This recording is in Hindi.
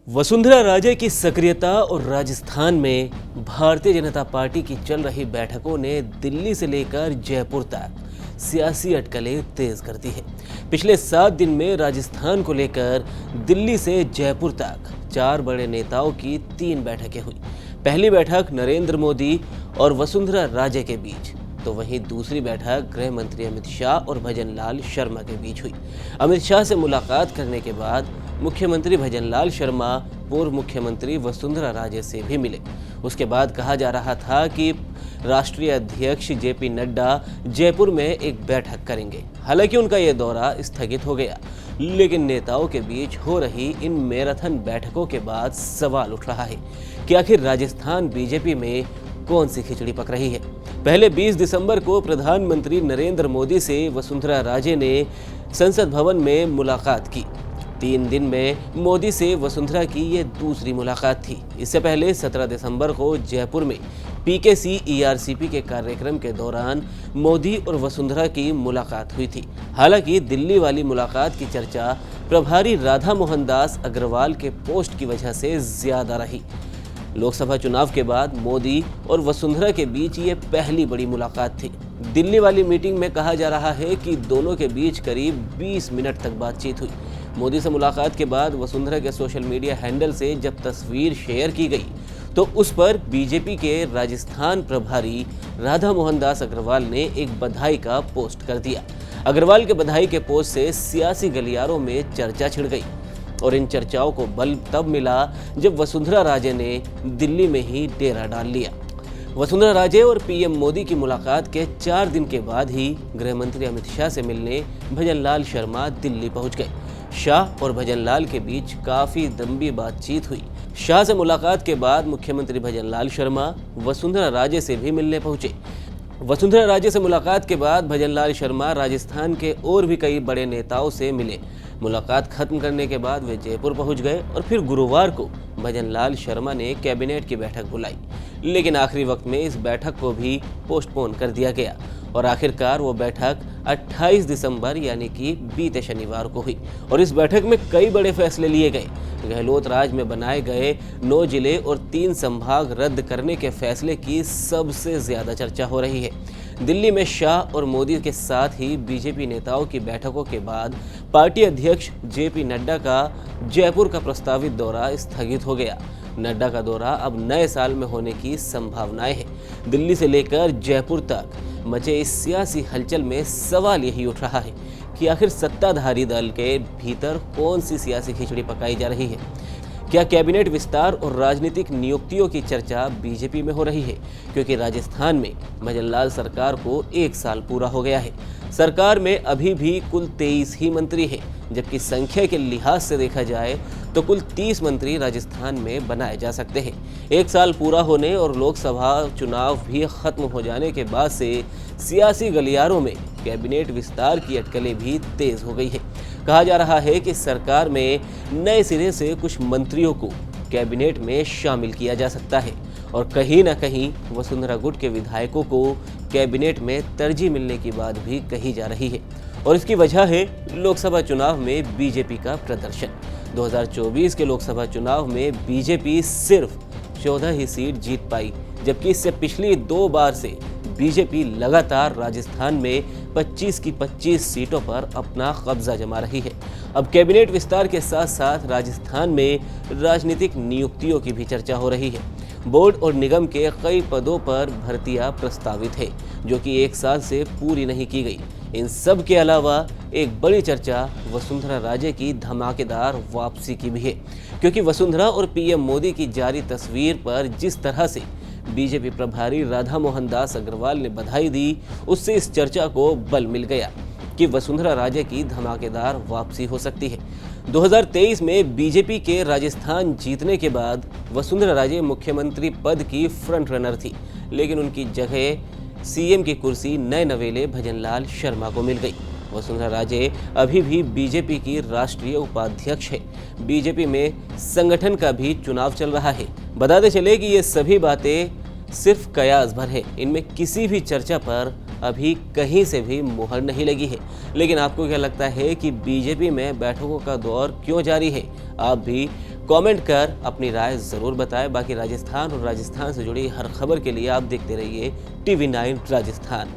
वसुंधरा राजे की सक्रियता और राजस्थान में भारतीय जनता पार्टी की चल रही बैठकों ने दिल्ली से लेकर जयपुर तक सियासी अटकलें तेज कर दी है। पिछले 7 दिन में राजस्थान को लेकर दिल्ली से जयपुर तक 4 बड़े नेताओं की 3 बैठकें हुई। पहली बैठक नरेंद्र मोदी और वसुंधरा राजे के बीच, तो वहीं दूसरी बैठक गृह मंत्री अमित शाह और भजन लाल शर्मा के बीच हुई। अमित शाह से मुलाकात करने के बाद मुख्यमंत्री भजन लाल शर्मा पूर्व मुख्यमंत्री वसुंधरा राजे से भी मिले। उसके बाद कहा जा रहा था कि राष्ट्रीय अध्यक्ष जेपी नड्डा जयपुर में एक बैठक करेंगे। हालांकि उनका यह दौरा स्थगित हो गया, लेकिन नेताओं के बीच हो रही इन मैराथन बैठकों के बाद सवाल उठ रहा है कि आखिर राजस्थान बीजेपी में कौन सी खिचड़ी पक रही है। पहले 20 दिसंबर को प्रधानमंत्री नरेंद्र मोदी से वसुंधरा राजे ने संसद भवन में मुलाकात की। 3 दिन में मोदी से वसुंधरा की ये दूसरी मुलाकात थी। इससे पहले 17 दिसंबर को जयपुर में पीकेसी ईआरसीपी के कार्यक्रम के दौरान मोदी और वसुंधरा की मुलाकात हुई थी। हालांकि दिल्ली वाली मुलाकात की चर्चा प्रभारी राधा मोहन दास अग्रवाल के पोस्ट की वजह से ज्यादा रही। लोकसभा चुनाव के बाद मोदी और वसुंधरा के बीच ये पहली बड़ी मुलाकात थी। दिल्ली वाली मीटिंग में कहा जा रहा है कि दोनों के बीच करीब 20 मिनट तक बातचीत हुई। मोदी से मुलाकात के बाद वसुंधरा के सोशल मीडिया हैंडल से जब तस्वीर शेयर की गई तो उस पर बीजेपी के राजस्थान प्रभारी राधा मोहन दास अग्रवाल ने एक बधाई का पोस्ट कर दिया। अग्रवाल के बधाई के पोस्ट से सियासी गलियारों में चर्चा छिड़ गई और इन चर्चाओं को बल तब मिला जब वसुंधरा राजे ने दिल्ली में ही डेरा डाल लिया। वसुंधरा राजे और पीएम मोदी की मुलाकात के 4 दिन के बाद ही गृह मंत्री अमित शाह से मिलने भजन लाल शर्मा दिल्ली पहुंच गए। शाह और भजन लाल के बीच काफी लंबी बातचीत हुई। शाह से मुलाकात के बाद मुख्यमंत्री भजन लाल शर्मा वसुंधरा राजे से भी मिलने पहुंचे। वसुंधरा राजे से मुलाकात के बाद भजन लाल शर्मा राजस्थान के और भी कई बड़े नेताओं से मिले। मुलाकात खत्म करने के बाद वे जयपुर पहुंच गए और फिर गुरुवार को भजन लाल शर्मा ने कैबिनेट की बैठक बुलाई, लेकिन आखिरी वक्त में इस बैठक को भी पोस्टपोन कर दिया गया और आखिरकार वो बैठक 28 दिसंबर यानी कि बीते शनिवार को हुई और इस बैठक में कई बड़े फैसले लिए गए। गहलोत राज में बनाए गए 9 जिले और 3 संभाग रद्द करने के फैसले की सबसे ज्यादा चर्चा हो रही है। दिल्ली में शाह और मोदी के साथ ही बीजेपी नेताओं की बैठकों के बाद पार्टी अध्यक्ष जेपी नड्डा का जयपुर का प्रस्तावित दौरा स्थगित हो गया। नड्डा का दौरा अब नए साल में होने की संभावनाएं हैं। दिल्ली से लेकर जयपुर तक मचे इस सियासी हलचल में सवाल यही उठ रहा है कि आखिर सत्ताधारी दल के भीतर कौन सी सियासी खिचड़ी पकाई जा रही है। क्या कैबिनेट विस्तार और राजनीतिक नियुक्तियों की चर्चा बीजेपी में हो रही है, क्योंकि राजस्थान में भजन लाल सरकार को 1 साल पूरा हो गया है। सरकार में अभी भी कुल 23 ही मंत्री हैं, जबकि संख्या के लिहाज से देखा जाए तो कुल 30 मंत्री राजस्थान में बनाए जा सकते हैं। 1 साल पूरा होने और लोकसभा चुनाव भी खत्म हो जाने के बाद से सियासी गलियारों में कैबिनेट विस्तार की अटकलें भी तेज हो गई है। कहा जा रहा है कि सरकार में नए सिरे से कुछ मंत्रियों को कैबिनेट में शामिल किया जा सकता है और कहीं ना कहीं वसुंधरा गुट के विधायकों को कैबिनेट में तरजीह मिलने की बात भी कही जा रही है और इसकी वजह है लोकसभा चुनाव में बीजेपी का प्रदर्शन। 2024 के लोकसभा चुनाव में बीजेपी सिर्फ 14 ही सीट जीत पाई, जबकि इससे पिछली 2 बार से बीजेपी लगातार राजस्थान में 25 की 25 सीटों पर अपना कब्जा जमा रही है। अब कैबिनेट विस्तार के साथ साथ राजस्थान में राजनीतिक नियुक्तियों की भी चर्चा हो रही है। बोर्ड और निगम के कई पदों पर भर्तियां प्रस्तावित है, जो कि 1 साल से पूरी नहीं की गई। इन सब के अलावा एक बड़ी चर्चा वसुंधरा राजे की धमाकेदार वापसी की भी है, क्योंकि वसुंधरा और पीएम मोदी की जारी तस्वीर पर जिस तरह से बीजेपी प्रभारी राधा मोहन दास अग्रवाल ने बधाई दी, उससे इस चर्चा को बल मिल गया कि वसुंधरा राजे की धमाकेदार वापसी हो सकती है। 2023 में बीजेपी के राजस्थान जीतने के बाद वसुंधरा राजे मुख्यमंत्री पद की फ्रंट रनर थी, लेकिन उनकी जगह सीएम की कुर्सी नए नवेले भजन लाल शर्मा को मिल गई। वसुंधरा राजे अभी भी बीजेपी की राष्ट्रीय उपाध्यक्ष है। बीजेपी में संगठन का भी चुनाव चल रहा है। बताते चले कि ये सभी बातें सिर्फ कयास भर है, इनमें किसी भी चर्चा पर अभी कहीं से भी मुहर नहीं लगी है। लेकिन आपको क्या लगता है कि बीजेपी में बैठकों का दौर क्यों जारी है? आप भी कमेंट कर अपनी राय जरूर बताएं। बाकी राजस्थान और राजस्थान से जुड़ी हर खबर के लिए आप देखते रहिए TV9 राजस्थान।